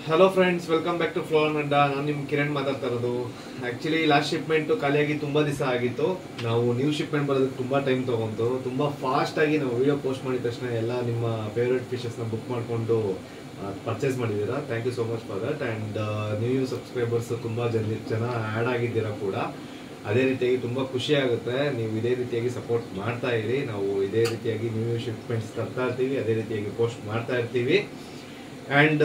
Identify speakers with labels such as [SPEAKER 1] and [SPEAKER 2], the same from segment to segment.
[SPEAKER 1] Hello friends, welcome back to flower Adda. ನಾನು ನಿಮ್ಮ ಕಿರಣ್ ಮಾತಾಡ್ತಾ ಇರೋದು. ಆ್ಯಕ್ಚುಲಿ ಲಾಸ್ಟ್ ಶಿಪ್ಮೆಂಟು ಖಾಲಿಯಾಗಿ ತುಂಬ ದಿವಸ ಆಗಿತ್ತು. ನಾವು ನ್ಯೂ ಶಿಪ್ಮೆಂಟ್ ಬರೋದಕ್ಕೆ ತುಂಬ ಟೈಮ್ ತೊಗೊಂತು. ತುಂಬ ಫಾಸ್ಟಾಗಿ ನಾವು ವಿಡಿಯೋ ಪೋಸ್ಟ್ ಮಾಡಿದ ತಕ್ಷಣ ಎಲ್ಲ ನಿಮ್ಮ ಫೇವ್ರೆಟ್ ಫಿಶಸ್ನ ಬುಕ್ ಮಾಡಿಕೊಂಡು ಪರ್ಚೇಸ್ ಮಾಡಿದ್ದೀರಾ. Thank you so much for that. And new subscribers ತುಂಬ ಜನ ಆ್ಯಡ್ ಆಗಿದ್ದೀರಾ ಕೂಡ. ಅದೇ ರೀತಿಯಾಗಿ ತುಂಬ ಖುಷಿ ಆಗುತ್ತೆ. ನೀವು ಇದೇ ರೀತಿಯಾಗಿ ಸಪೋರ್ಟ್ ಮಾಡ್ತಾ ಇರಿ. ನಾವು ಇದೇ ರೀತಿಯಾಗಿ ನ್ಯೂ ಶಿಪ್ಮೆಂಟ್ಸ್ ತರ್ತಾ ಇರ್ತೀವಿ, ಅದೇ ರೀತಿಯಾಗಿ ಪೋಸ್ಟ್ ಮಾಡ್ತಾ ಇರ್ತೀವಿ. ಆ್ಯಂಡ್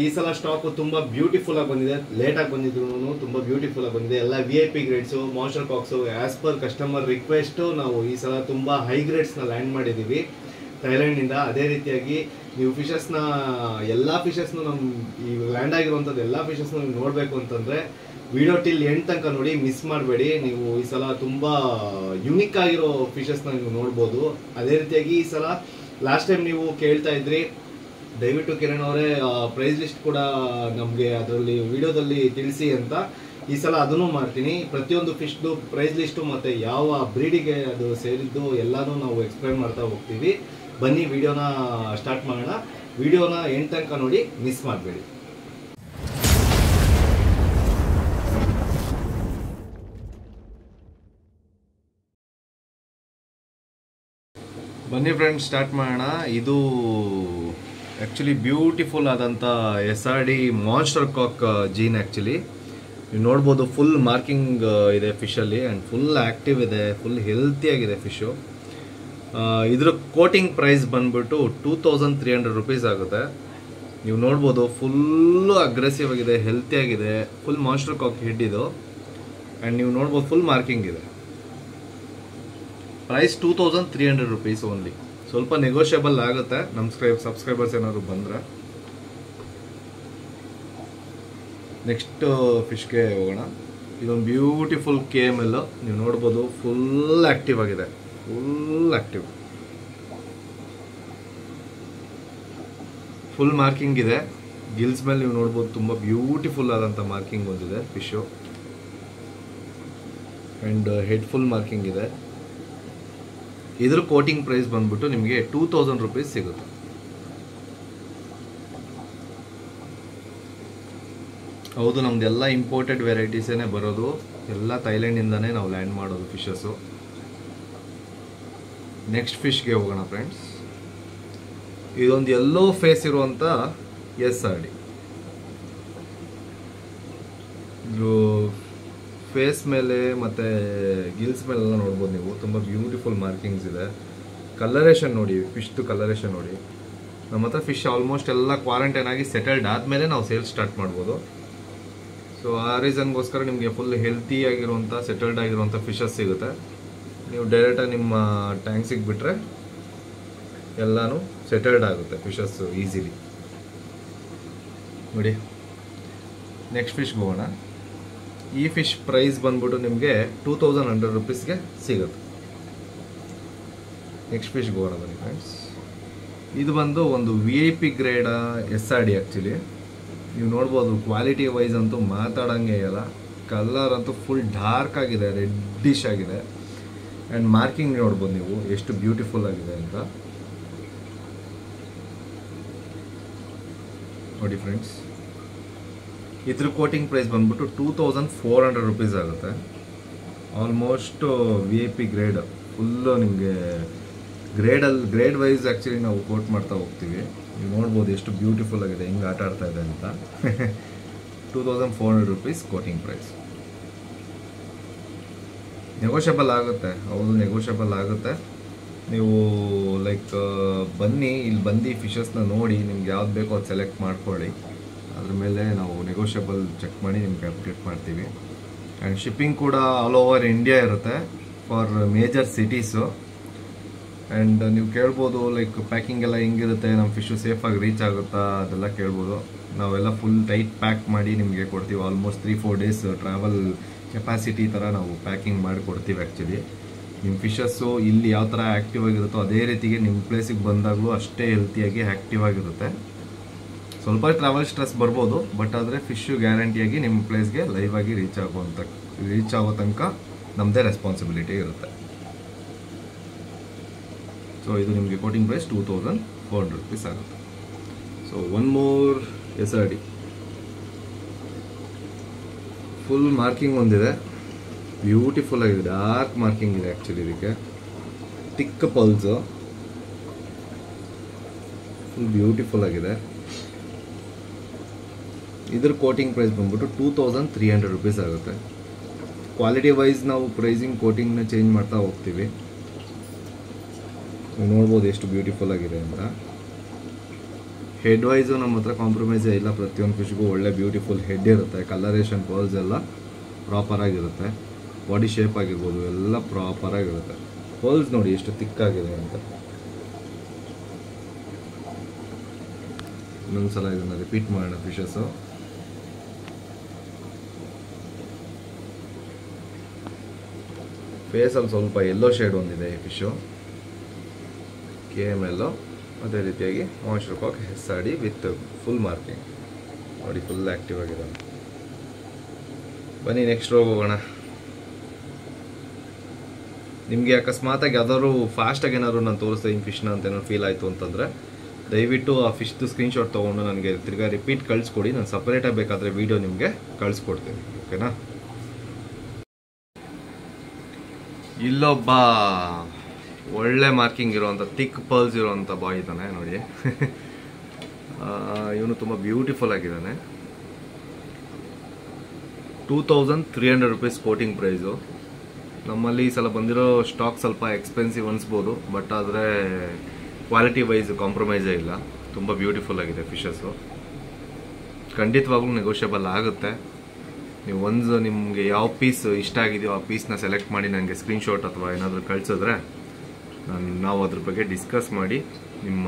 [SPEAKER 1] ಈ ಸಲ ಸ್ಟಾಕು ತುಂಬ ಬ್ಯೂಟಿಫುಲ್ ಆಗಿ ಬಂದಿದೆ. ಲೇಟಾಗಿ ಬಂದಿದ್ರು ತುಂಬ ಬ್ಯೂಟಿಫುಲ್ ಆಗಿ ಬಂದಿದೆ. ಎಲ್ಲ VIP grades, monster cocks, as per customer request ನಾವು ಈ ಸಲ ತುಂಬ ಹೈ ಗ್ರೇಡ್ಸ್ನ ಲ್ಯಾಂಡ್ ಮಾಡಿದ್ದೀವಿ ಥೈಲ್ಯಾಂಡ್ನಿಂದ. ಅದೇ ರೀತಿಯಾಗಿ ನೀವು ಫಿಶಸ್ನ ಎಲ್ಲ ಫಿಶಸ್ನು ನಮ್ಮ ಈ ಲ್ಯಾಂಡ್ ಆಗಿರುವಂಥದ್ದು ಎಲ್ಲ ಫಿಶಸ್ನ ನೀವು ನೋಡಬೇಕು ಅಂತಂದರೆ ವಿಡಿಯೋ ಟಿಲ್ ಎಂಡ್ ತನಕ ನೋಡಿ, ಮಿಸ್ ಮಾಡಬೇಡಿ. ನೀವು ಈ ಸಲ ತುಂಬ ಯುನಿಕ್ ಆಗಿರೋ ಫಿಶಸ್ನ ನೀವು ನೋಡ್ಬೋದು. ಅದೇ ರೀತಿಯಾಗಿ ಈ ಸಲ ಲಾಸ್ಟ್ ಟೈಮ್ ನೀವು ಕೇಳ್ತಾ ಇದ್ರಿ, ದಯವಿಟ್ಟು ಕಿರಣ್ ಅವರೇ ಪ್ರೈಸ್ ಲಿಸ್ಟ್ ಕೂಡ ನಮಗೆ ಅದರಲ್ಲಿ ವಿಡಿಯೋದಲ್ಲಿ ತಿಳಿಸಿ ಅಂತ. ಈ ಸಲ ಅದನ್ನು ಮಾಡ್ತೀನಿ. ಪ್ರತಿಯೊಂದು ಫಿಶ್ದು ಪ್ರೈಸ್ ಲಿಸ್ಟು ಮತ್ತು ಯಾವ ಬ್ರೀಡಿಗೆ ಅದು ಸೇರಿದ್ದು ಎಲ್ಲನೂ ನಾವು ಎಕ್ಸ್ಪ್ಲೈನ್ ಮಾಡ್ತಾ ಹೋಗ್ತೀವಿ. ಬನ್ನಿ ವಿಡಿಯೋನ ಸ್ಟಾರ್ಟ್ ಮಾಡೋಣ. ವಿಡಿಯೋನ ಎಂಡ್ ತನಕ ನೋಡಿ, ಮಿಸ್ ಮಾಡಬೇಡಿ. ಬನ್ನಿ ಫ್ರೆಂಡ್ಸ್, ಸ್ಟಾರ್ಟ್ ಮಾಡೋಣ. ಇದು ಆ್ಯಕ್ಚುಲಿ ಬ್ಯೂಟಿಫುಲ್ ಆದಂಥ SRD ಮಾನ್ಸ್ಟರ್ ಕಾಕ್ ಜೀನ್. ಆ್ಯಕ್ಚುಲಿ ನೀವು ನೋಡ್ಬೋದು, ಫುಲ್ ಮಾರ್ಕಿಂಗ್ ಇದೆ ಫಿಶಲ್ಲಿ ಆ್ಯಂಡ್ ಫುಲ್ ಆ್ಯಕ್ಟಿವ್ ಇದೆ, ಫುಲ್ ಹೆಲ್ತಿಯಾಗಿದೆ ಫಿಶು. ಇದ್ರ ಕೋಟಿಂಗ್ ಪ್ರೈಸ್ ಬಂದ್ಬಿಟ್ಟು 2300 ರುಪೀಸ್ ಆಗುತ್ತೆ. ನೀವು ನೋಡ್ಬೋದು, ಫುಲ್ಲು ಅಗ್ರೆಸಿವ್ ಆಗಿದೆ, ಹೆಲ್ತಿಯಾಗಿದೆ, ಫುಲ್ ಮಾನ್ಸ್ಟರ್ ಕಾಕ್ ಹೆಡ್ ಇದು. ಆ್ಯಂಡ್ ನೀವು ನೋಡ್ಬೋದು ಫುಲ್ ಮಾರ್ಕಿಂಗ್ ಇದೆ. Price 2300 rupees only. ಸ್ವಲ್ಪ ನೆಗೋಷಿಯಬಲ್ ಆಗುತ್ತೆ ನಮ್ಮ ಸಬ್ಸ್ಕ್ರೈಬರ್ಸ್ ಏನಾದ್ರು ಬಂದರೆ. ನೆಕ್ಸ್ಟ್ ಫಿಶ್ಗೆ ಹೋಗೋಣ. ಇದೊಂದು ಬ್ಯೂಟಿಫುಲ್ KML. ನೀವು ನೋಡ್ಬೋದು, ಫುಲ್ ಆ್ಯಕ್ಟಿವ್ ಆಗಿದೆ, ಫುಲ್ ಆ್ಯಕ್ಟಿವ್, ಫುಲ್ ಮಾರ್ಕಿಂಗ್ ಇದೆ. ಗಿಲ್ಸ್ ಮೇಲೆ ನೀವು ನೋಡ್ಬೋದು, ತುಂಬ ಬ್ಯೂಟಿಫುಲ್ ಆದಂಥ ಮಾರ್ಕಿಂಗ್ ಬಂದಿದೆ fish. And head full marking ಇದೆ. ಇದ್ರ ಕೋಟಿಂಗ್ ಪ್ರೈಸ್ ಬಂದ್ಬಿಟ್ಟು ನಿಮಗೆ 2000 ರುಪೀಸ್ ಸಿಗುತ್ತೆ. ಹೌದು, ನಮ್ದೆಲ್ಲ ಇಂಪೋರ್ಟೆಡ್ ವೆರೈಟೀಸೇ ಬರೋದು. ಎಲ್ಲ ಥೈಲ್ಯಾಂಡಿಂದನೇ ನಾವು ಲ್ಯಾಂಡ್ ಮಾಡೋದು ಫಿಶಸ್ಸು. ನೆಕ್ಸ್ಟ್ ಫಿಶ್ಗೆ ಹೋಗೋಣ ಫ್ರೆಂಡ್ಸ್. ಇದೊಂದು ಯೆಲ್ಲೋ ಫೇಸ್ ಇರುವಂಥ SRD. ಇದು ಫೇಸ್ ಮೇಲೆ ಮತ್ತು ಗಿಲ್ಸ್ ಮೇಲೆಲ್ಲ ನೋಡ್ಬೋದು ನೀವು, ತುಂಬ ಬ್ಯೂಟಿಫುಲ್ ಮಾರ್ಕಿಂಗ್ಸ್ ಇದೆ. ಕಲರೇಷನ್ ನೋಡಿ, ಫಿಶ್ದು ಕಲರೇಷನ್ ನೋಡಿ. ನಮ್ಮ ಹತ್ರ ಫಿಶ್ ಆಲ್ಮೋಸ್ಟ್ ಎಲ್ಲ ಕ್ವಾರಂಟೈನ್ ಆಗಿ ಸೆಟಲ್ಡ್ ಆದಮೇಲೆ ನಾವು ಸೇಲ್ಸ್ ಸ್ಟಾರ್ಟ್ ಮಾಡ್ಬೋದು. ಸೊ ಆ ರೀಸನ್ಗೋಸ್ಕರ ನಿಮಗೆ ಫುಲ್ ಹೆಲ್ತಿ ಆಗಿರುವಂಥ, ಸೆಟಲ್ಡ್ ಆಗಿರುವಂಥ ಫಿಶಸ್ ಸಿಗುತ್ತೆ. ನೀವು ಡೈರೆಕ್ಟಾಗಿ ನಿಮ್ಮ ಟ್ಯಾಂಕ್ಸಿಗೆ ಬಿಟ್ಟರೆ ಎಲ್ಲನೂ ಸೆಟಲ್ಡ್ ಆಗುತ್ತೆ ಫಿಶಸ್ಸು ಈಸಿಲಿ ನೋಡಿ. ನೆಕ್ಸ್ಟ್ ಫಿಶ್ಗೆ ಹೋಗೋಣ. ಈ ಫಿಶ್ ಪ್ರೈಸ್ ಬಂದ್ಬಿಟ್ಟು ನಿಮಗೆ 2100 ರುಪೀಸ್ಗೆ ಸಿಗುತ್ತೆ. ನೆಕ್ಸ್ಟ್ ಫಿಶ್ಗೆ ಹೋಗೋಣ ಬನ್ನಿ ಫ್ರೆಂಡ್ಸ್. ಇದು ಬಂದು ಒಂದು VIP ಗ್ರೇಡ್ SRD. ಆ್ಯಕ್ಚುಲಿ ನೀವು ನೋಡ್ಬೋದು, ಕ್ವಾಲಿಟಿ ವೈಸ್ ಅಂತೂ ಮಾತಾಡೋಂಗೆ ಇಲ್ಲ. ಕಲರ್ ಅಂತೂ ಫುಲ್ ಡಾರ್ಕ್ ಆಗಿದೆ, ರೆಡ್ಡಿಶ್ ಆಗಿದೆ. ಆ್ಯಂಡ್ ಮಾರ್ಕಿಂಗ್ ನೋಡ್ಬೋದು ನೀವು ಎಷ್ಟು ಬ್ಯೂಟಿಫುಲ್ ಆಗಿದೆ ಅಂತ ನೋಡಿ ಫ್ರೆಂಡ್ಸ್. ಇದ್ರ ಕೋಟಿಂಗ್ ಪ್ರೈಸ್ ಬಂದ್ಬಿಟ್ಟು 2400 ರುಪೀಸ್ ಆಗುತ್ತೆ. ಆಲ್ಮೋಸ್ಟ್ VIP ಗ್ರೇಡ್, ಫುಲ್ಲು ನಿಮಗೆ ಗ್ರೇಡ್ ವೈಸ್ ಆ್ಯಕ್ಚುಲಿ ನಾವು ಕೋಟ್ ಮಾಡ್ತಾ ಹೋಗ್ತೀವಿ. ನೀವು ನೋಡ್ಬೋದು ಎಷ್ಟು ಬ್ಯೂಟಿಫುಲ್ ಆಗಿದೆ, ಹೆಂಗೆ ಆಟ ಆಡ್ತಾ ಇದೆ ಅಂತ. 2400 ರುಪೀಸ್ ಕೋಟಿಂಗ್ ಪ್ರೈಸ್. ನೆಗೋಷಿಯಬಲ್ ಆಗುತ್ತೆ, ಹೌದು ನೆಗೋಷಿಯಬಲ್ ಆಗುತ್ತೆ. ನೀವು ಲೈಕ್ ಬನ್ನಿ, ಇಲ್ಲಿ ಬಂದು ಫಿಶಸ್ನ ನೋಡಿ, ನಿಮ್ಗೆ ಯಾವ್ದು ಬೇಕೋ ಅದು ಸೆಲೆಕ್ಟ್ ಮಾಡ್ಕೊಳ್ಳಿ. ಅದ್ರ ಮೇಲೆ ನಾವು ನೆಗೋಷಿಯಬಲ್ ಚೆಕ್ ಮಾಡಿ ನಿಮ್ಗೆ ಅಪ್ಡೇಟ್ ಮಾಡ್ತೀವಿ. ಆ್ಯಂಡ್ ಶಿಪ್ಪಿಂಗ್ ಕೂಡ ಆಲ್ ಓವರ್ ಇಂಡಿಯಾ ಇರುತ್ತೆ ಫಾರ್ ಮೇಜರ್ ಸಿಟೀಸು. ಆ್ಯಂಡ್ ನೀವು ಕೇಳ್ಬೋದು, ಲೈಕ್ ಪ್ಯಾಕಿಂಗ್ ಎಲ್ಲ ಹೆಂಗಿರುತ್ತೆ, ನಮ್ಮ ಫಿಶು ಸೇಫಾಗಿ ರೀಚ್ ಆಗುತ್ತಾ ಅದೆಲ್ಲ ಕೇಳ್ಬೋದು. ನಾವೆಲ್ಲ ಫುಲ್ ಟೈಟ್ ಪ್ಯಾಕ್ ಮಾಡಿ ನಿಮಗೆ ಕೊಡ್ತೀವಿ. ಆಲ್ಮೋಸ್ಟ್ 3-4 ಡೇಸ್ ಟ್ರಾವೆಲ್ ಕೆಪಾಸಿಟಿ ಥರ ನಾವು ಪ್ಯಾಕಿಂಗ್ ಮಾಡಿ ಕೊಡ್ತೀವಿ. ಆ್ಯಕ್ಚುಲಿ ನಿಮ್ಮ ಫಿಶಸ್ಸು ಇಲ್ಲಿ ಯಾವ ಥರ ಆ್ಯಕ್ಟಿವ್ ಆಗಿರುತ್ತೋ ಅದೇ ರೀತಿಗೆ ನಿಮ್ಮ ಪ್ಲೇಸಿಗೆ ಬಂದಾಗಲೂ ಅಷ್ಟೇ ಹೆಲ್ತಿಯಾಗಿ ಆ್ಯಕ್ಟಿವ್ ಆಗಿರುತ್ತೆ. ಸ್ವಲ್ಪ ಟ್ರಾವೆಲ್ ಸ್ಟ್ರೆಸ್ ಬರ್ಬೋದು, ಬಟ್ ಆದರೆ ಫಿಶ್ಶು ಗ್ಯಾರಂಟಿಯಾಗಿ ನಿಮ್ಮ ಪ್ಲೇಸ್ಗೆ ಲೈವ್ ಆಗಿ ರೀಚ್ ಆಗೋ ತನಕ ನಮ್ಮದೇ ರೆಸ್ಪಾನ್ಸಿಬಿಲಿಟಿ ಇರುತ್ತೆ. ಸೊ ಇದು ನಿಮಗೆ ಕೋಟಿಂಗ್ ಪ್ರೈಸ್ 2400 rupees ಆಗುತ್ತೆ. So one more SRD. Full marking ಒಂದಿದೆ, ಬ್ಯೂಟಿಫುಲ್ ಆಗಿದೆ, ಡಾರ್ಕ್ ಮಾರ್ಕಿಂಗ್ ಇದೆ ಆ್ಯಕ್ಚುಲಿ. ಇದಕ್ಕೆ ತಿಕ್ಕ ಪಲ್ಸು, ಫುಲ್ ಬ್ಯೂಟಿಫುಲ್ ಆಗಿದೆ. ಇದ್ರ ಕೋಟಿಂಗ್ ಪ್ರೈಸ್ ಬಂದ್ಬಿಟ್ಟು 2300 ರುಪೀಸ್ ಆಗುತ್ತೆ. ಕ್ವಾಲಿಟಿ ವೈಸ್ ನಾವು ಪ್ರೈಸಿಂಗ್ ಕೋಟಿಂಗ್ನ ಚೇಂಜ್ ಮಾಡ್ತಾ ಹೋಗ್ತೀವಿ. ನೀವು ನೋಡ್ಬೋದು ಎಷ್ಟು ಬ್ಯೂಟಿಫುಲ್ ಆಗಿದೆ ಅಂತ. ಹೆಡ್ ವೈಸು ನಮ್ಮ ಹತ್ರ ಕಾಂಪ್ರಮೈಸೇ ಇಲ್ಲ. ಪ್ರತಿಯೊಂದು ಫಿಶ್ಗೂ ಒಳ್ಳೆ ಬ್ಯೂಟಿಫುಲ್ ಹೆಡ್ ಇರುತ್ತೆ. ಕಲರೇಷನ್ ಪರ್ಲ್ಸ್ ಎಲ್ಲ ಪ್ರಾಪರಾಗಿರುತ್ತೆ. ಬಾಡಿ ಶೇಪ್ ಆಗಿರ್ಬೋದು ಎಲ್ಲ ಪ್ರಾಪರಾಗಿರುತ್ತೆ. ಪರ್ಲ್ಸ್ ನೋಡಿ ಎಷ್ಟು ತಿಕ್ಕಾಗಿದೆ ಅಂತ. ಇನ್ನೊಂದ್ಸಲ ಇದನ್ನು ರಿಪೀಟ್ ಮಾಡೋಣ. ಫಿಶಸ್ಸು ಫೇಸಲ್ಲಿ ಸ್ವಲ್ಪ ಎಲ್ಲೋ ಶೇಡ್ ಒಂದಿದೆ ಈ ಫಿಶು, KML. ಅದೇ ರೀತಿಯಾಗಿ ಮಾನ್ಸ್ಟರ್ ಕಾಕ್ ಹೆಸ್ಸಾಡಿ ವಿತ್ ಫುಲ್ ಮಾರ್ಕಿಂಗ್ ನೋಡಿ, ಫುಲ್ ಆ್ಯಕ್ಟಿವ್ ಆಗಿದೆ. ಬನ್ನಿ ನೆಕ್ಸ್ಟ್ ರೋಗ್ ಹೋಗೋಣ. ನಿಮಗೆ ಅಕಸ್ಮಾತಾಗಿ ಯಾವ್ದಾದ್ರು ಫಾಸ್ಟಾಗಿ ಏನಾದ್ರು ನಾನು ತೋರಿಸ್ದೆ ಈ ಫಿಶ್ನ ಅಂತ ಏನಾದ್ರು ಫೀಲ್ ಆಯಿತು ಅಂತಂದರೆ ದಯವಿಟ್ಟು ಆ ಫಿಶ್ದು ಸ್ಕ್ರೀನ್ಶಾಟ್ ತೊಗೊಂಡು ನನಗೆ ತಿರ್ಗಾ ರಿಪೀಟ್ ಕಳಿಸ್ಕೊಡಿ. ನಾನು ಸಪ್ರೇಟಾಗಿ ಬೇಕಾದರೆ ವೀಡಿಯೋ ನಿಮಗೆ ಕಳಿಸ್ಕೊಡ್ತೀನಿ, ಓಕೆನಾ. ಇಲ್ಲೊಬ್ಬ ಒಳ್ಳೆ ಮಾರ್ಕಿಂಗ್ ಇರೋವಂಥ ತಿಕ್ ಪರ್ಲ್ಸ್ ಇರೋವಂಥ ಬಾಯ್ ಇದ್ದಾನೆ ನೋಡಿ. ಇವನು ತುಂಬ ಬ್ಯೂಟಿಫುಲ್ ಆಗಿದ್ದಾನೆ. 2300 ರುಪೀಸ್ ಕೋಟಿಂಗ್ ಪ್ರೈಸು. ನಮ್ಮಲ್ಲಿ ಈ ಸಲ ಬಂದಿರೋ ಸ್ಟಾಕ್ ಸ್ವಲ್ಪ ಎಕ್ಸ್ಪೆನ್ಸಿವ್ ಅನಿಸ್ಬೋದು, ಬಟ್ ಆದರೆ ಕ್ವಾಲಿಟಿ ವೈಸ್ ಕಾಂಪ್ರಮೈಸೇ ಇಲ್ಲ. ತುಂಬ ಬ್ಯೂಟಿಫುಲ್ ಆಗಿದೆ ಫಿಶಸ್ಸು. ಖಂಡಿತವಾಗ್ಲೂ ನೆಗೋಷಿಯಬಲ್ ಆಗುತ್ತೆ. ನೀವು ನಿಮಗೆ ಯಾವ ಪೀಸ್ ಇಷ್ಟ ಆಗಿದೆಯೋ ಆ ಪೀಸ್ನ ಸೆಲೆಕ್ಟ್ ಮಾಡಿ ನನಗೆ ಸ್ಕ್ರೀನ್ಶಾಟ್ ಅಥವಾ ಏನಾದರೂ ಕಳಿಸಿದ್ರೆ ನಾವು ಅದ್ರ ಬಗ್ಗೆ ಡಿಸ್ಕಸ್ ಮಾಡಿ ನಿಮ್ಮ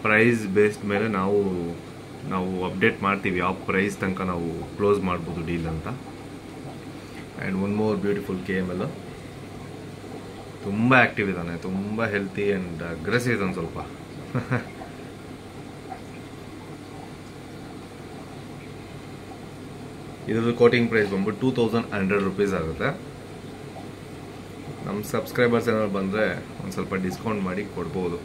[SPEAKER 1] ಪ್ರೈಸ್ ಬೇಸ್ಡ್ ಮೇಲೆ ನಾವು ಅಪ್ಡೇಟ್ ಮಾಡ್ತೀವಿ ಯಾವ ಪ್ರೈಸ್ ತನಕ ನಾವು ಕ್ಲೋಸ್ ಮಾಡ್ಬೋದು ಡೀಲ್ ಅಂತ. And one more beautiful KML. ತುಂಬ ಆ್ಯಕ್ಟಿವ್ ಇದ್ದಾನೆ, ತುಂಬ ಹೆಲ್ತಿ ಆ್ಯಂಡ್ ಅಗ್ರೆಸಿವ್ ಇದ್ದಾನೆ ಸ್ವಲ್ಪ. ಇದ್ರದ್ದು ಕೋಟಿಂಗ್ ಪ್ರೈಸ್ ಬಂದ್ಬಿಟ್ಟು 2100 ರುಪೀಸ್ ಆಗುತ್ತೆ. ನಮ್ಮ ಸಬ್ಸ್ಕ್ರೈಬರ್ಸ್ ಏನಾದ್ರು ಬಂದರೆ ಒಂದು ಸ್ವಲ್ಪ ಡಿಸ್ಕೌಂಟ್ ಮಾಡಿ ಕೊಡ್ಬೋದು.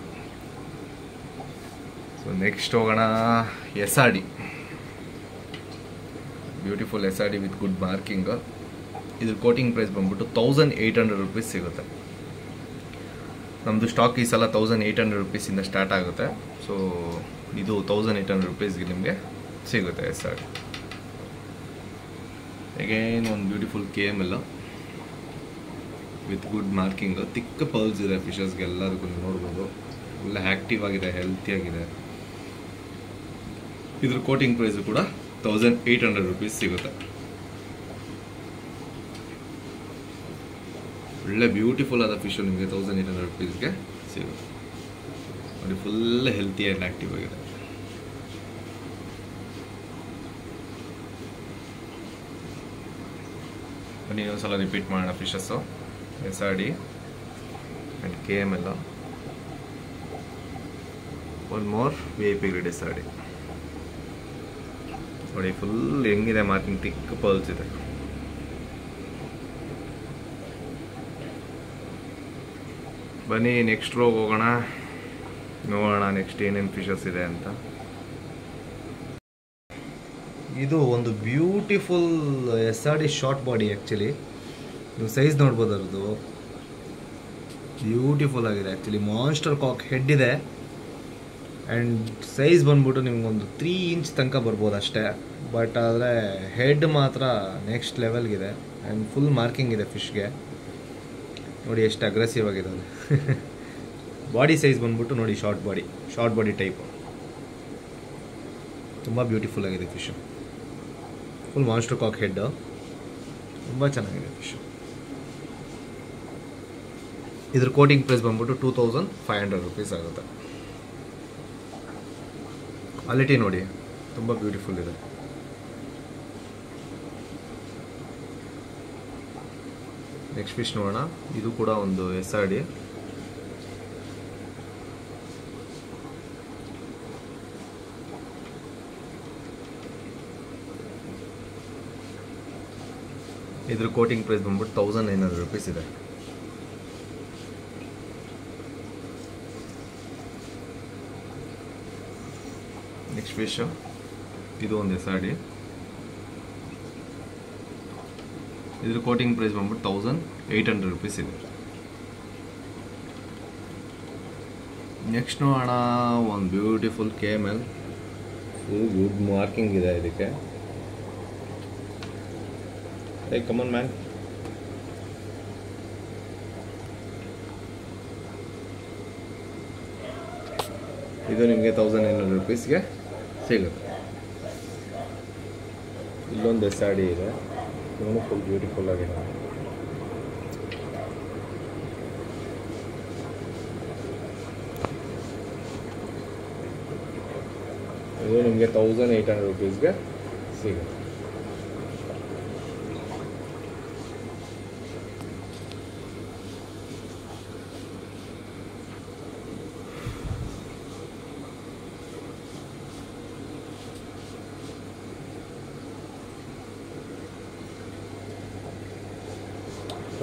[SPEAKER 1] ಸೊ ನೆಕ್ಸ್ಟ್ ಹೋಗೋಣ. SRD, beautiful SRD with good marking. ಇದ್ರ ಕೋಟಿಂಗ್ ಪ್ರೈಸ್ ಬಂದ್ಬಿಟ್ಟು 1800 ರುಪೀಸ್ ಸಿಗುತ್ತೆ. ನಮ್ಮದು ಸ್ಟಾಕ್ ಈ ಸಲ 1800 ರುಪೀಸಿಂದ ಸ್ಟಾರ್ಟ್ ಆಗುತ್ತೆ. ಸೊ ಇದು 1800 ರುಪೀಸ್ಗೆ ನಿಮಗೆ ಸಿಗುತ್ತೆ SRD. ಅಗೇನ್ ಒಂದು beautiful KML with good marking. ತಿಕ್ಕ ಪಲ್ಸ್ ಇದೆ ಫಿಶಸ್ಗೆ ಎಲ್ಲದಕ್ಕೂ ನೋಡ್ಬೋದು. ಒಳ್ಳೆ ಆ್ಯಕ್ಟಿವ್ ಆಗಿದೆ, ಹೆಲ್ತಿ ಆಗಿದೆ. ಇದ್ರ ಕೋಟಿಂಗ್ ಪ್ರೈಸು ಕೂಡ 1800 ರುಪೀಸ್ ಸಿಗುತ್ತೆ. ಒಳ್ಳೆ ಬ್ಯೂಟಿಫುಲ್ ಆದ ಫಿಶು ನಿಮಗೆ 1800 ರುಪೀಸ್ಗೆ ಸಿಗುತ್ತೆ ನೋಡಿ. ಫುಲ್ ಹೆಲ್ತಿ ಆ್ಯಂಡ್ ಆ್ಯಕ್ಟಿವ್ ಆಗಿದೆ. ಇನ್ನೊಂದ್ಸಲ ರಿಪೀಟ್ ಮಾಡೋಣ. Fishes SRD and KML. One more VIP grade SRD ನೋಡಿ. ಫುಲ್ ಹೆಂಗಿದೆ ಮಾರ್ಕಿಂಗ್, ತಿಕ್ ಪಲ್ಸ್ ಇದೆ. ಬನ್ನಿ ನೆಕ್ಸ್ಟ್ ರೋಗ್ ಹೋಗೋಣ, ನೋಡೋಣ ನೆಕ್ಸ್ಟ್ ಏನೇನು ಫಿಶಸ್ ಇದೆ ಅಂತ. ಇದು ಒಂದು beautiful SRD short body. Actually ನೀವು ಸೈಜ್ ನೋಡ್ಬೋದು, ಅದ್ರದ್ದು ಬ್ಯೂಟಿಫುಲ್ ಆಗಿದೆ. ಆ್ಯಕ್ಚುಲಿ ಮಾನ್ಸ್ಟರ್ ಕಾಕ್ ಹೆಡ್ ಇದೆ ಆ್ಯಂಡ್ ಸೈಜ್ ಬಂದ್ಬಿಟ್ಟು ನಿಮ್ಗೊಂದು 3 ಇಂಚ್ ತನಕ ಬರ್ಬೋದು ಅಷ್ಟೇ. ಬಟ್ ಆದರೆ ಹೆಡ್ ಮಾತ್ರ ನೆಕ್ಸ್ಟ್ ಲೆವೆಲ್ಗಿದೆ ಆ್ಯಂಡ್ ಫುಲ್ ಮಾರ್ಕಿಂಗ್ ಇದೆ ಫಿಶ್ಗೆ ನೋಡಿ. ಎಷ್ಟು ಅಗ್ರೆಸಿವ್ ಆಗಿದೆ. ಬಾಡಿ ಸೈಜ್ ಬಂದ್ಬಿಟ್ಟು ನೋಡಿ, ಶಾರ್ಟ್ ಬಾಡಿ ಟೈಪು. ತುಂಬ ಬ್ಯೂಟಿಫುಲ್ ಆಗಿದೆ ಫಿಶು. ಫುಲ್ ಮಾನ್ಸ್ಟರ್ ಕಾಕ್ ಹೆಡ್, ತುಂಬ ಚೆನ್ನಾಗಿದೆ ಫಿಶು. ಇದ್ರ ಕೋಟಿಂಗ್ ಪ್ರೈಸ್ ಬಂದ್ಬಿಟ್ಟು 2500 ರುಪೀಸ್ ಆಗುತ್ತೆ. ಕ್ವಾಲಿಟಿ ನೋಡಿ, ತುಂಬ ಬ್ಯೂಟಿಫುಲ್ ಇದೆ. ನೆಕ್ಸ್ಟ್ ಫಿಶ್ ನೋಡೋಣ. ಇದು ಕೂಡ ಒಂದು SRD. ಇದ್ರ ಕೋಟಿಂಗ್ ಪ್ರೈಸ್ ಬಂದ್ಬಿಟ್ಟು 1900 ರುಪೀಸ್ ಇದೆ. ನೆಕ್ಸ್ಟ್ ಫಿಶ್ ಇದು ಒಂದು SRD. ಇದ್ರ ಕೋಟಿಂಗ್ ಪ್ರೈಸ್ ಬಂದ್ಬಿಟ್ಟು 1800 rupees ಇದೆ. ನೆಕ್ಸ್ಟ್ ನೋಡೋಣ ಒಂದು beautiful KML. Full good marking ಇದೆ ಇದಕ್ಕೆ. ಹೇ ಕಮನ್ ಮ್ಯಾನ್. ಇದು ನಿಮಗೆ 1800 rupeesಗೆ ಸಿಗುತ್ತೆ. ಇಲ್ಲೊಂದು ಸಾಡಿ ಇದೆ, ಇದನ್ನು ಫುಲ್ ಬ್ಯೂಟಿಫುಲ್ ಆಗಿದೆ. ಇದು ನಿಮಗೆ 1800 rupeesಗೆ ಸಿಗುತ್ತೆ.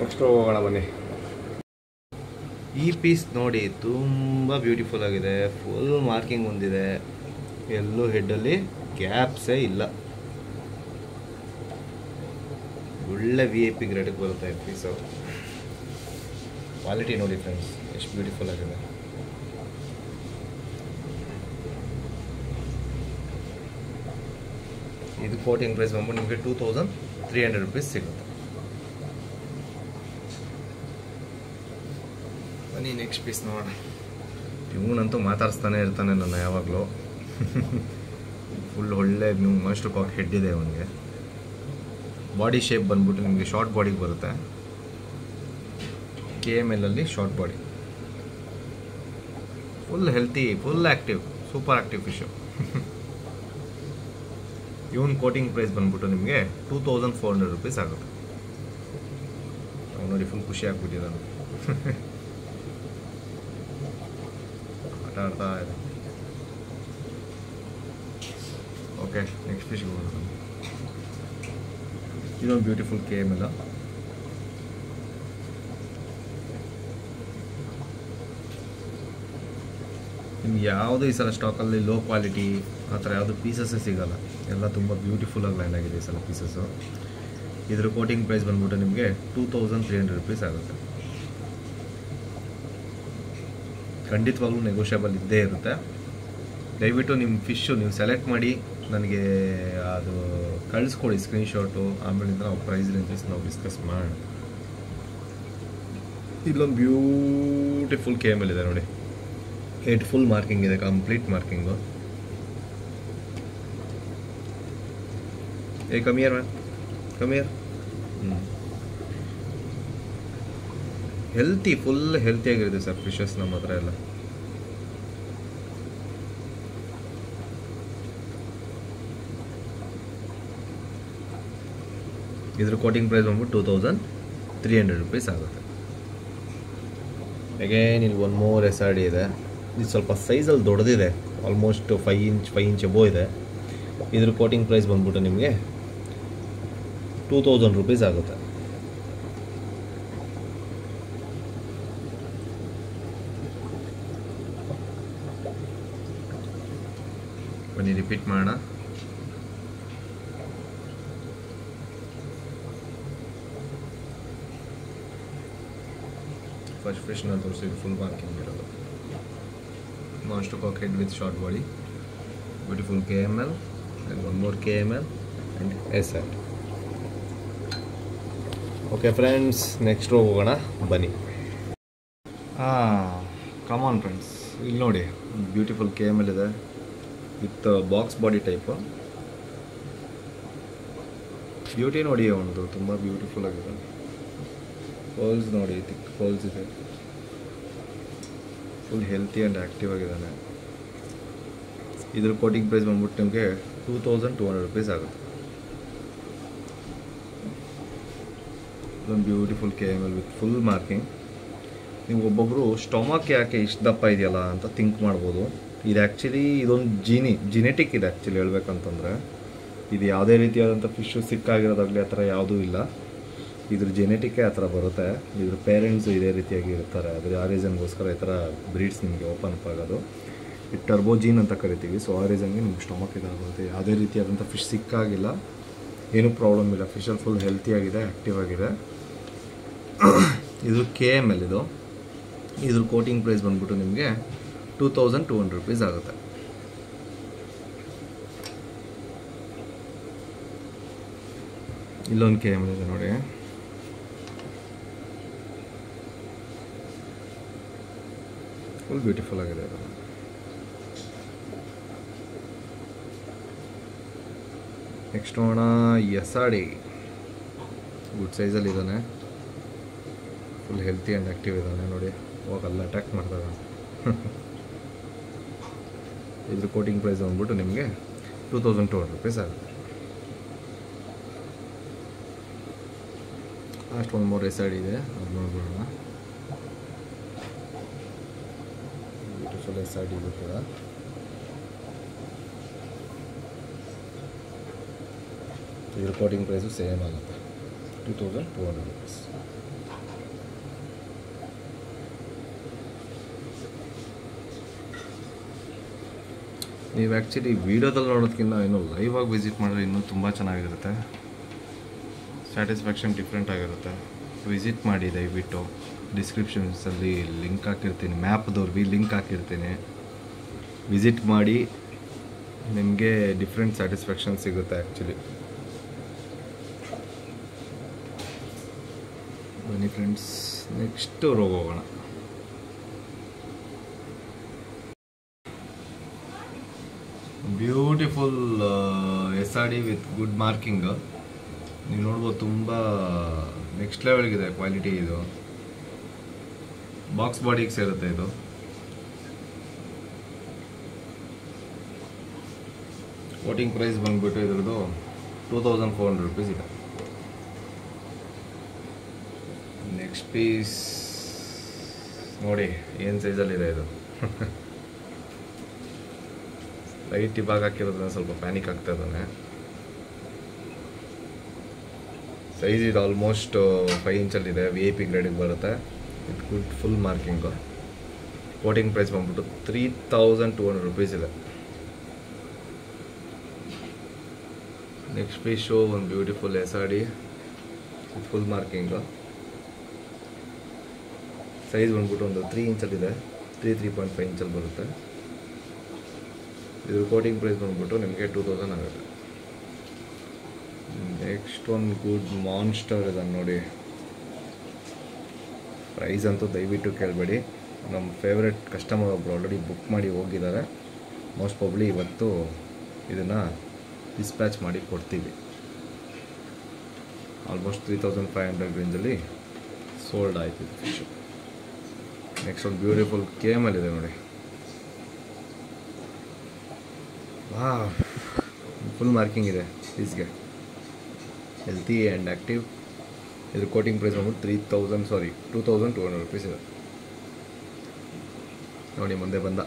[SPEAKER 1] ನೆಕ್ಸ್ಟ್ ಹೋಗೋಣ ಬನ್ನಿ. ಈ ಪೀಸ್ ನೋಡಿ ತುಂಬ ಬ್ಯೂಟಿಫುಲ್ ಆಗಿದೆ. ಫುಲ್ ಮಾರ್ಕಿಂಗ್ ಹೊಂದಿದೆ, ಎಲ್ಲೂ ಹೆಡ್ಡಲ್ಲಿ ಗ್ಯಾಪ್ಸೇ ಇಲ್ಲ. ಒಳ್ಳೆ VIP ಗ್ರೇಡ್ಗೆ ಬರುತ್ತೆ ಈ ಪೀಸು. ಕ್ವಾಲಿಟಿ ನೋಡಿ ಫ್ರೆಂಡ್ಸ್ ಎಷ್ಟು ಬ್ಯೂಟಿಫುಲ್ ಆಗಿದೆ. ಇದು ಕೋಟಿಂಗ್ ಪ್ರೈಸ್ ಬಂದ್ಬಿಟ್ಟು ನಿಮಗೆ 2300 rupees ಸಿಗುತ್ತೆ. ಬನ್ನಿ ನೆಕ್ಸ್ಟ್ ಪೀಸ್ ನೋಡೋಣ. ಇವನಂತೂ ಮಾತಾಡಿಸ್ತಾನೆ ಇರ್ತಾನೆ ನನ್ನ ಯಾವಾಗಲೂ. ಫುಲ್ ಒಳ್ಳೆ ನೀವು ಮಸ್ಟ್ ಕಾಕ್ ಹೆಡ್ ಇದೆ ಅವನಿಗೆ. ಬಾಡಿ ಶೇಪ್ ಬಂದ್ಬಿಟ್ಟು ನಿಮಗೆ ಶಾರ್ಟ್ ಬಾಡಿಗೆ ಬರುತ್ತೆ. KML ಅಲ್ಲಿ short body, full healthy, full active, super active fish. Even quoting price ಬಂದ್ಬಿಟ್ಟು ನಿಮಗೆ 2400 rupees ಆಗುತ್ತೆ. ನೋಡಿ ಫುಲ್ ಖುಷಿ ಆಗ್ಬಿಟ್ಟಿದ್ದಾನೆ. ಆಟ ಆಡ್ತಾ ಇದೆ. ಓಕೆ ನೆಕ್ಸ್ಟ್ ಫಿಶ್ಗೆ ಹೋಗೋಣ. ಇದೊಂದು ಬ್ಯೂಟಿಫುಲ್ KML. ನಿಮ್ಗೆ ಯಾವುದು ಈ ಸಲ ಸ್ಟಾಕಲ್ಲಿ ಲೋ ಕ್ವಾಲಿಟಿ ಆ ಥರ ಯಾವುದು ಪೀಸಸ್ಸೇ ಸಿಗೋಲ್ಲ. ಎಲ್ಲ ತುಂಬ ಬ್ಯೂಟಿಫುಲ್ಲಾಗಿ ಲ್ಯಾಂಡ್ ಆಗಿದೆ ಈ ಸಲ ಪೀಸಸ್ಸು. ಇದ್ರ ಕೋಟಿಂಗ್ ಪ್ರೈಸ್ ಬಂದ್ಬಿಟ್ಟು ನಿಮಗೆ 2300 rupees ಆಗುತ್ತೆ. ಖಂಡಿತವಾಗ್ಲೂ ನೆಗೋಷಿಯಬಲ್ ಇದ್ದೇ ಇರುತ್ತೆ. ದಯವಿಟ್ಟು ನಿಮ್ಮ ಫಿಶ್ಶು ನೀವು ಸೆಲೆಕ್ಟ್ ಮಾಡಿ ನನಗೆ ಅದು ಕಳಿಸ್ಕೊಡಿ ಸ್ಕ್ರೀನ್ಶಾಟು. ಆಮೇಲಿಂದ ನಾವು ಪ್ರೈಸ್ ರೇಂಜಸ್ ನಾವು ಡಿಸ್ಕಸ್ ಮಾಡೋಣ. ಇಲ್ಲೊಂದು ಬ್ಯೂಟಿಫುಲ್ KML ಇದೆ ನೋಡಿ. ಹೆಡ್ ಫುಲ್ ಮಾರ್ಕಿಂಗ್ ಇದೆ, complete marking. Come here ma'am, come here. Healthy, full ಹೆಲ್ತಿಯಾಗಿರುತ್ತೆ ಸರ್ ಫಿಶಸ್ ನಮ್ಮ ಹತ್ರ ಎಲ್ಲ. ಇದ್ರ ಕೋಟಿಂಗ್ ಪ್ರೈಸ್ ಬಂದ್ಬಿಟ್ಟು 2300 rupees ಆಗುತ್ತೆ. ಅಗೇನ್ ಇಲ್ಲಿ ಒನ್ ಮೋರ್ SRD ಇದೆ. ಇದು ಸ್ವಲ್ಪ ಸೈಜಲ್ಲಿ ದೊಡ್ಡದಿದೆ, ಆಲ್ಮೋಸ್ಟ್ 5 ಇಂಚ್ ಎಬೋ ಇದೆ. ಇದ್ರ ಕೋಟಿಂಗ್ ಪ್ರೈಸ್ ಬಂದ್ಬಿಟ್ಟು ನಿಮಗೆ 2000 rupees ಆಗುತ್ತೆ. ಬನ್ನಿ ರಿಪೀಟ್ ಮಾಡೋಣ. ಫಸ್ಟ್ ಫಿಶ್ನ ತೋರಿಸಿದ್ದು ಫುಲ್ ಮಾರ್ಕಿಂಗ್ ಇರೋದು. ಮಾಸ್ಟರ್ ಕಾಕ್ head with short body, beautiful KML and one more KML and SR. Okay friends next ಹೋಗೋಣ ಬನ್ನಿ. ಕಮಾನ್ ಫ್ರೆಂಡ್ಸ್, ಇಲ್ಲಿ ನೋಡಿ ಬ್ಯೂಟಿಫುಲ್ KML ಇದೆ with box body type. Beauty ನೋಡಿ ಒಂದು ತುಂಬ ಬ್ಯೂಟಿಫುಲ್ ಆಗಿದೆ. ಪೋಲ್ಸ್ ನೋಡಿ, ಥಿಕ್ ಪೋಲ್ಸ್ ಇದೆ. ಫುಲ್ ಹೆಲ್ತಿ ಆ್ಯಂಡ್ ಆ್ಯಕ್ಟಿವ್ ಆಗಿದ್ದಾನೆ. ಇದ್ರ ಕೋಟಿಂಗ್ ಪ್ರೈಸ್ ಬಂದ್ಬಿಟ್ಟು ನಿಮಗೆ 2200 rupees ಆಗುತ್ತೆ. ಇದೊಂದು beautiful KML with full marking. ನೀವು ಒಬ್ಬೊಬ್ಬರು ಸ್ಟೊಮಕ್ ಯಾಕೆ ಇಷ್ಟು ದಪ್ಪ ಇದೆಯಲ್ಲ ಅಂತ ಥಿಂಕ್ ಮಾಡ್ಬೋದು. ಇದು ಆ್ಯಕ್ಚುಲಿ ಇದೊಂದು ಜಿನೆಟಿಕ್ ಇದೆ ಆ್ಯಕ್ಚುಲಿ ಹೇಳ್ಬೇಕಂತಂದರೆ. ಇದು ಯಾವುದೇ ರೀತಿಯಾದಂಥ ಫಿಶ್ಶು ಸಿಕ್ಕಾಗಿರೋದಾಗಲಿ ಆ ಥರ ಯಾವುದೂ ಇಲ್ಲ. ಇದ್ರ ಜೆನೆಟಿಕ್ಕೇ ಆ ಥರ ಬರುತ್ತೆ. ಇದ್ರ ಪೇರೆಂಟ್ಸು ಇದೇ ರೀತಿಯಾಗಿ ಇರ್ತಾರೆ. ಅದ್ರ ಆ ರೀಸನ್ಗೋಸ್ಕರ ಈ ಥರ ಬ್ರೀಡ್ಸ್ ನಿಮಗೆ ಓಪನ್ ಅಪ್ ಆಗೋದು. ಇದು ಟರ್ಬೋಜೀನ್ ಅಂತ ಕರಿತೀವಿ. ಸೊ ಆ ರೀಸನ್ಗೆ ನಿಮ್ಗೆ ಸ್ಟೊಮಕ್ ಇದಾಗುತ್ತೆ. ಯಾವುದೇ ರೀತಿಯಾದಂಥ ಫಿಶ್ ಸಿಕ್ಕಾಗಿಲ್ಲ. ಏನೂ ಪ್ರಾಬ್ಲಮ್ ಇಲ್ಲ. ಫಿಶಲ್ಲಿ ಫುಲ್ ಹೆಲ್ತಿಯಾಗಿದೆ, ಆ್ಯಕ್ಟಿವ್ ಆಗಿದೆ. ಇದು KML. ಇದ್ರ ಕೋಟಿಂಗ್ ಪ್ರೈಸ್ ಬಂದ್ಬಿಟ್ಟು ನಿಮಗೆ 2200 ರೂಪೀಸ್ ಆಗುತ್ತೆ. ಇಲ್ಲೊಂದು KML ಇದೆ ನೋಡಿ, ಫುಲ್ ಬ್ಯೂಟಿಫುಲ್ ಆಗಿದೆ ಇದು. ನೆಕ್ಸ್ಟ್ ನೋಡೋಣ SRD. ಗುಡ್ ಸೈಜಲ್ಲಿ ಇದ್ದಾನೆ, ಫುಲ್ ಹೆಲ್ತಿ ಆ್ಯಂಡ್ ಆ್ಯಕ್ಟಿವ್ ಇದ್ದಾನೆ ನೋಡಿ. ಹೋಗಲ್ಲ ಅಟ್ಯಾಕ್ ಮಾಡ್ತಾರೆ. ಇದ್ರ ಕೋಟಿಂಗ್ ಪ್ರೈಸ್ ಬಂದ್ಬಿಟ್ಟು ನಿಮಗೆ 2200 ರೂಪೀಸ್ ಆಗುತ್ತೆ. ಲಾಸ್ಟ್ ಒಂದು ಮೋರ್ SRD ಇದೆ, ಅದು ನೋಡ್ಬಿಡೋಣ. ಬ್ಯೂಟಿಫುಲ್ SRD ಇದು ಕೂಡ. ಇದ್ರ ಕೋಟಿಂಗ್ ಪ್ರೈಸು ಸೇಮ್ ಆಗುತ್ತೆ, 2200 ರೂಪೀಸ್. ನೀವು ಆ್ಯಕ್ಚುಲಿ ವೀಡಿಯೋದಲ್ಲಿ ನೋಡೋದಕ್ಕಿಂತ ಇನ್ನೂ ಲೈವ್ ಆಗಿ ವಿಸಿಟ್ ಮಾಡಿದ್ರೆ ಇನ್ನೂ ತುಂಬ ಚೆನ್ನಾಗಿರುತ್ತೆ. ಸ್ಯಾಟಿಸ್ಫ್ಯಾಕ್ಷನ್ ಡಿಫ್ರೆಂಟ್ ಆಗಿರುತ್ತೆ. ವಿಸಿಟ್ ಮಾಡಿ ದಯವಿಟ್ಟು. ಡಿಸ್ಕ್ರಿಪ್ಷನ್ಸಲ್ಲಿ ಲಿಂಕ್ ಹಾಕಿರ್ತೀನಿ, ಮ್ಯಾಪ್ದವ್ರಿಗೆ ಲಿಂಕ್ ಹಾಕಿರ್ತೀನಿ. ವಿಸಿಟ್ ಮಾಡಿ, ನಿಮಗೆ ಡಿಫ್ರೆಂಟ್ ಸ್ಯಾಟಿಸ್ಫ್ಯಾಕ್ಷನ್ ಸಿಗುತ್ತೆ ಆ್ಯಕ್ಚುಲಿ. ಬನ್ನಿ ಫ್ರೆಂಡ್ಸ್, ನೆಕ್ಸ್ಟ್ ರೋಗ ಹೋಗೋಣ. Beautiful SRD with good marking. ನೀವು ನೋಡ್ಬೋದು, ತುಂಬ ನೆಕ್ಸ್ಟ್ ಲೆವೆಲ್ಗಿದೆ ಕ್ವಾಲಿಟಿ. ಇದು ಬಾಕ್ಸ್ ಬಾಡಿಗೆ ಸೇರುತ್ತೆ. ಇದು ಕೋಟಿಂಗ್ ಪ್ರೈಸ್ ಬಂದ್ಬಿಟ್ಟು ಇದ್ರದ್ದು 2400 ರೂಪೀಸ್ ಇದೆ. ನೆಕ್ಸ್ಟ್ ಪೀಸ್ ನೋಡಿ ಏನು ಸೈಜಲ್ಲಿದೆ ಇದು. ಲೈಟ್ ಇವಾಗ ಹಾಕಿರೋದ್ರಿಂದ ಸ್ವಲ್ಪ ಪ್ಯಾನಿಕ್ ಆಗ್ತಾ ಇದ್ದಾನೆ. ಸೈಜ್ ಇದು ಆಲ್ಮೋಸ್ಟ್ 5 ಇಂಚಲ್ಲಿದೆ, VIP ಗ್ರೇಡಿಗೆ ಬರುತ್ತೆ. ಇದು good full marking. Quoting price ಬಂದ್ಬಿಟ್ಟು 3200 ರೂಪೀಸ್ ಇದೆ. ನೆಕ್ಸ್ಟ್ ಪೀಸ್ ಶೋ ಒಂದು beautiful SRD with full marking. Size ಬಂದ್ಬಿಟ್ಟು ಒಂದು 3 ಇಂಚಲ್ಲಿದೆ, 3.5 ಇಂಚಲ್ಲಿ ಬರುತ್ತೆ. ಇದ್ರ ಕೋಟಿಂಗ್ ಪ್ರೈಸ್ ಬಂದ್ಬಿಟ್ಟು ನಿಮಗೆ 2000 ಆಗುತ್ತೆ. ನೆಕ್ಸ್ಟ್ ಒಂದು ಗುಡ್ ಮಾನ್ಸ್ಟರ್ ಇದೆ ನೋಡಿ. ಪ್ರೈಸ್ ಅಂತೂ ದಯವಿಟ್ಟು ಕೇಳಬೇಡಿ. ನಮ್ಮ ಫೇವ್ರೆಟ್ ಕಸ್ಟಮರ್ ಒಬ್ಬರು ಆಲ್ರೆಡಿ ಬುಕ್ ಮಾಡಿ ಹೋಗಿದ್ದಾರೆ. ಮೋಸ್ಟ್ ಪ್ರಾಬಬ್ಲಿ ಇವತ್ತು ಇದನ್ನು ಡಿಸ್ಪ್ಯಾಚ್ ಮಾಡಿ ಕೊಡ್ತೀವಿ. ಆಲ್ಮೋಸ್ಟ್ 3500 ರೇಂಜಲ್ಲಿ ಸೋಲ್ಡ್ ಆಯ್ತು ಇದು ಫಿಶು. ನೆಕ್ಸ್ಟ್ ಒಂದು ಬ್ಯೂಟಿಫುಲ್ KML ಇದೆ ನೋಡಿ. ಫುಲ್ ಮಾರ್ಕಿಂಗ್ ಇದೆ ಪೀಸ್ಗೆ, ಹೆಲ್ತಿ ಆ್ಯಂಡ್ ಆ್ಯಕ್ಟಿವ್. ಇದ್ರ ಕೋಟಿಂಗ್ ಪ್ರೈಸ್ ಬಂದ್ಬಿಟ್ಟು 2200 ರೂಪೀಸ್ ಇದೆ ನೋಡಿ. ಮುಂದೆ ಬಂದ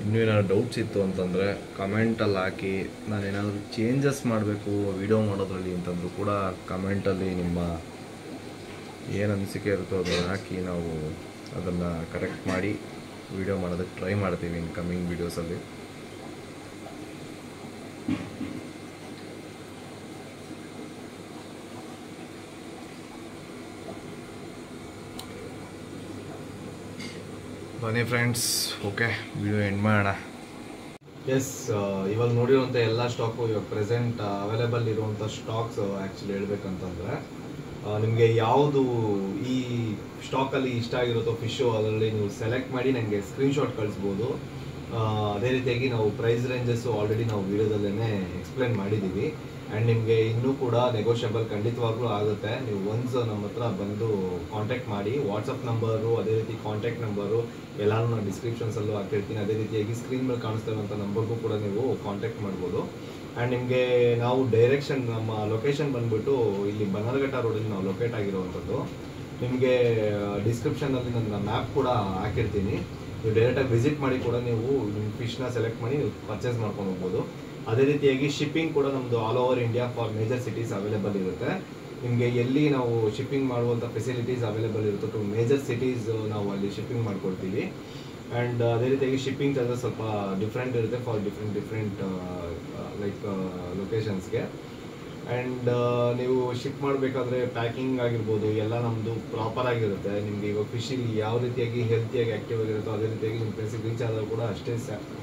[SPEAKER 1] ಇನ್ನೂ ಏನಾದ್ರು ಡೌಟ್ಸ್ ಇತ್ತು ಅಂತಂದರೆ ಕಮೆಂಟಲ್ಲಿ ಹಾಕಿ. ನಾನೇನಾದರೂ ಚೇಂಜಸ್ ಮಾಡಬೇಕು ವಿಡಿಯೋ ಮಾಡೋದ್ರಲ್ಲಿ ಅಂತಂದರೂ ಕೂಡ ಕಮೆಂಟಲ್ಲಿ ನಿಮ್ಮ ಏನು ಅನಿಸಿಕೆ ಇರುತ್ತೋ ಅದನ್ನು ಹಾಕಿ, ನಾವು ಅದನ್ನು ಕರೆಕ್ಟ್ ಮಾಡಿ ವಿಡಿಯೋ ಮಾಡೋದಕ್ಕೆ ಟ್ರೈ ಮಾಡ್ತೀವಿ ಇನ್ ಕಮ್ಮಿಂಗ್ ವೀಡಿಯೋಸಲ್ಲಿ. ಬನ್ನಿ ಫ್ರೆಂಡ್ಸ್, ಓಕೆ ವಿಡಿಯೋ ಎಂಡ್ ಮಾಡೋಣ. ಎಸ್, ಇವಾಗ ನೋಡಿರುವಂಥ ಎಲ್ಲ ಸ್ಟಾಕು ಇವಾಗ ಪ್ರೆಸೆಂಟ್ ಅವೈಲೇಬಲ್ ಇರುವಂಥ ಸ್ಟಾಕ್ಸ್ ಆ್ಯಕ್ಚುಲಿ ಹೇಳ್ಬೇಕಂತಂದರೆ, ನಿಮಗೆ ಯಾವುದು ಈ ಸ್ಟಾಕಲ್ಲಿ ಇಷ್ಟ ಆಗಿರುತ್ತೋ ಫಿಶು ಅದರಲ್ಲಿ ನೀವು ಸೆಲೆಕ್ಟ್ ಮಾಡಿ ನನಗೆ ಸ್ಕ್ರೀನ್ಶಾಟ್ ಕಳಿಸ್ಬೋದು. ಅದೇ ರೀತಿಯಾಗಿ ನಾವು ಪ್ರೈಸ್ ರೇಂಜಸ್ಸು ಆಲ್ರೆಡಿ ನಾವು ವಿಡಿಯೋದಲ್ಲೇ ಎಕ್ಸ್ಪ್ಲೇನ್ ಮಾಡಿದ್ದೀವಿ. ಆ್ಯಂಡ್ ನಿಮಗೆ ಇನ್ನೂ ಕೂಡ ನೆಗೋಷಿಯಬಲ್ ಖಂಡಿತವಾಗ್ಲೂ ಆಗುತ್ತೆ. ನೀವು ಒನ್ಸ್ ನಮ್ಮ ಹತ್ರ ಬಂದು ಕಾಂಟ್ಯಾಕ್ಟ್ ಮಾಡಿ. ವಾಟ್ಸಪ್ ನಂಬರು, ಅದೇ ರೀತಿ ಕಾಂಟ್ಯಾಕ್ಟ್ ನಂಬರು ಎಲ್ಲನೂ ನಾನು ಡಿಸ್ಕ್ರಿಪ್ಷನ್ಸಲ್ಲೂ ಹಾಕಿರ್ತೀನಿ. ಅದೇ ರೀತಿಯಾಗಿ ಸ್ಕ್ರೀನ್ ಮೇಲೆ ಕಾಣಿಸ್ತಾ ಇರುವಂಥ ನಂಬರ್ಗೂ ಕೂಡ ನೀವು ಕಾಂಟ್ಯಾಕ್ಟ್ ಮಾಡ್ಬೋದು. ಆ್ಯಂಡ್ ನಿಮಗೆ ನಾವು ಡೈರೆಕ್ಷನ್ ನಮ್ಮ ಲೊಕೇಶನ್ ಬಂದುಬಿಟ್ಟು ಇಲ್ಲಿ ಬನ್ನರ್ಘಟ್ಟ ರೋಡಲ್ಲಿ ನಾವು ಲೊಕೇಟ್ ಆಗಿರುವಂಥದ್ದು. ನಿಮಗೆ ಡಿಸ್ಕ್ರಿಪ್ಷನಲ್ಲಿ ನನ್ನ ಮ್ಯಾಪ್ ಕೂಡ ಹಾಕಿರ್ತೀನಿ. ನೀವು ಡೈರೆಕ್ಟಾಗಿ ವಿಸಿಟ್ ಮಾಡಿ ಕೂಡ ನೀವು ನಿಮ್ಮ ಫಿಶ್ನ ಸೆಲೆಕ್ಟ್ ಮಾಡಿ ನೀವು ಪರ್ಚೇಸ್ ಮಾಡ್ಕೊಂಡು ಹೋಗ್ಬೋದು. ಅದೇ ರೀತಿಯಾಗಿ ಶಿಪ್ಪಿಂಗ್ ಕೂಡ ನಮ್ಮದು all over India for major cities available ಇರುತ್ತೆ. ನಿಮಗೆ ಎಲ್ಲಿ ನಾವು ಶಿಪ್ಪಿಂಗ್ ಮಾಡುವಂಥ ಫೆಸಿಲಿಟೀಸ್ ಅವೈಲೇಬಲ್ ಇರುತ್ತೆ ಟು ಮೇಜರ್ ಸಿಟೀಸ್ ನಾವು ಅಲ್ಲಿ ಶಿಪ್ಪಿಂಗ್ ಮಾಡ್ಕೊಡ್ತೀವಿ. ಆ್ಯಂಡ್ ಅದೇ ರೀತಿಯಾಗಿ ಶಿಪ್ಪಿಂಗ್ ಚಾರ್ಜಸ್ ಸ್ವಲ್ಪ ಡಿಫ್ರೆಂಟ್ ಇರುತ್ತೆ ಫಾರ್ ಡಿಫ್ರೆಂಟ್ ಲೈಕ್ ಲೊಕೇಶನ್ಸ್ಗೆ. ಆ್ಯಂಡ್ ನೀವು ಶಿಪ್ ಮಾಡಬೇಕಾದ್ರೆ ಪ್ಯಾಕಿಂಗ್ ಆಗಿರ್ಬೋದು ಎಲ್ಲ ನಮ್ಮದು ಪ್ರಾಪರ್ ಆಗಿರುತ್ತೆ. ನಿಮಗೆ ಇವಾಗ ಫಿಶಿಗೆ ಯಾವ ರೀತಿಯಾಗಿ ಹೆಲ್ತಿಯಾಗಿ ಆ್ಯಕ್ಟಿವ್ ಆಗಿರುತ್ತೋ ಅದೇ ರೀತಿಯಾಗಿ ನಿಮ್ಮ ಪ್ಲೇಸಿಗೆ ರೀಚ್ ಆದರೂ ಕೂಡ ಅಷ್ಟೇ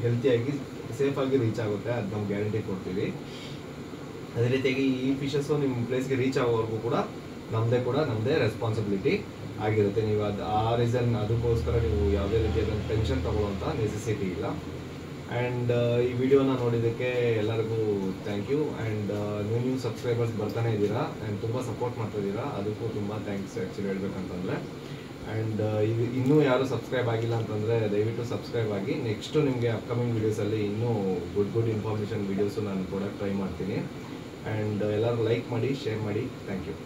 [SPEAKER 1] ಹೆಲ್ತಿಯಾಗಿ ಸೇಫಾಗಿ ರೀಚ್ ಆಗುತ್ತೆ, ಅದು ನಾವು ಗ್ಯಾರಂಟಿ ಕೊಡ್ತೀವಿ. ಅದೇ ರೀತಿಯಾಗಿ ಈ ಫಿಶಸ್ಸು ನಿಮ್ಮ ಪ್ಲೇಸ್ಗೆ ರೀಚ್ ಆಗೋವರೆಗೂ ಕೂಡ ನಮ್ಮದೇ ರೆಸ್ಪಾನ್ಸಿಬಿಲಿಟಿ ಆಗಿರುತ್ತೆ. ನೀವು ಅದಕ್ಕೋಸ್ಕರ ನೀವು ಯಾವುದೇ ರೀತಿಯಾದ ಟೆನ್ಷನ್ ತಗೊಳ್ಳೋಂಥ ನೆಸೆಸಿಟಿ ಇಲ್ಲ. ಆ್ಯಂಡ್ ಈ ವಿಡಿಯೋನ ನೋಡಿದ್ದಕ್ಕೆ ಎಲ್ಲರಿಗೂ ಥ್ಯಾಂಕ್ ಯು. ಆ್ಯಂಡ್ ನೀವು ಸಬ್ಸ್ಕ್ರೈಬರ್ಸ್ ಬರ್ತಾನೆ ಇದ್ದೀರಾ ಆ್ಯಂಡ್ ತುಂಬ ಸಪೋರ್ಟ್ ಮಾಡ್ತಾ ಇದ್ದೀರಾ, ಅದಕ್ಕೂ ತುಂಬ ಥ್ಯಾಂಕ್ಸ್ ಆ್ಯಕ್ಚುಲಿ ಹೇಳ್ಬೇಕಂತಂದರೆ. ಆ್ಯಂಡ್ ಇನ್ನೂ ಯಾರು ಸಬ್ಸ್ಕ್ರೈಬ್ ಆಗಿಲ್ಲ ಅಂತಂದರೆ ದಯವಿಟ್ಟು ಸಬ್ಸ್ಕ್ರೈಬ್ ಆಗಿ. ನೆಕ್ಸ್ಟು ನಿಮಗೆ ಅಪ್ಕಮಿಂಗ್ ವೀಡಿಯೋಸಲ್ಲಿ ಇನ್ನೂ ಗುಡ್ ಇನ್ಫಾರ್ಮೇಷನ್ ವೀಡಿಯೋಸು ನಾನು ಕೊಡೋಕ್ಕೆ ಟ್ರೈ ಮಾಡ್ತೀನಿ. ಆ್ಯಂಡ್ ಎಲ್ಲರೂ ಲೈಕ್ ಮಾಡಿ, ಶೇರ್ ಮಾಡಿ. Thank you.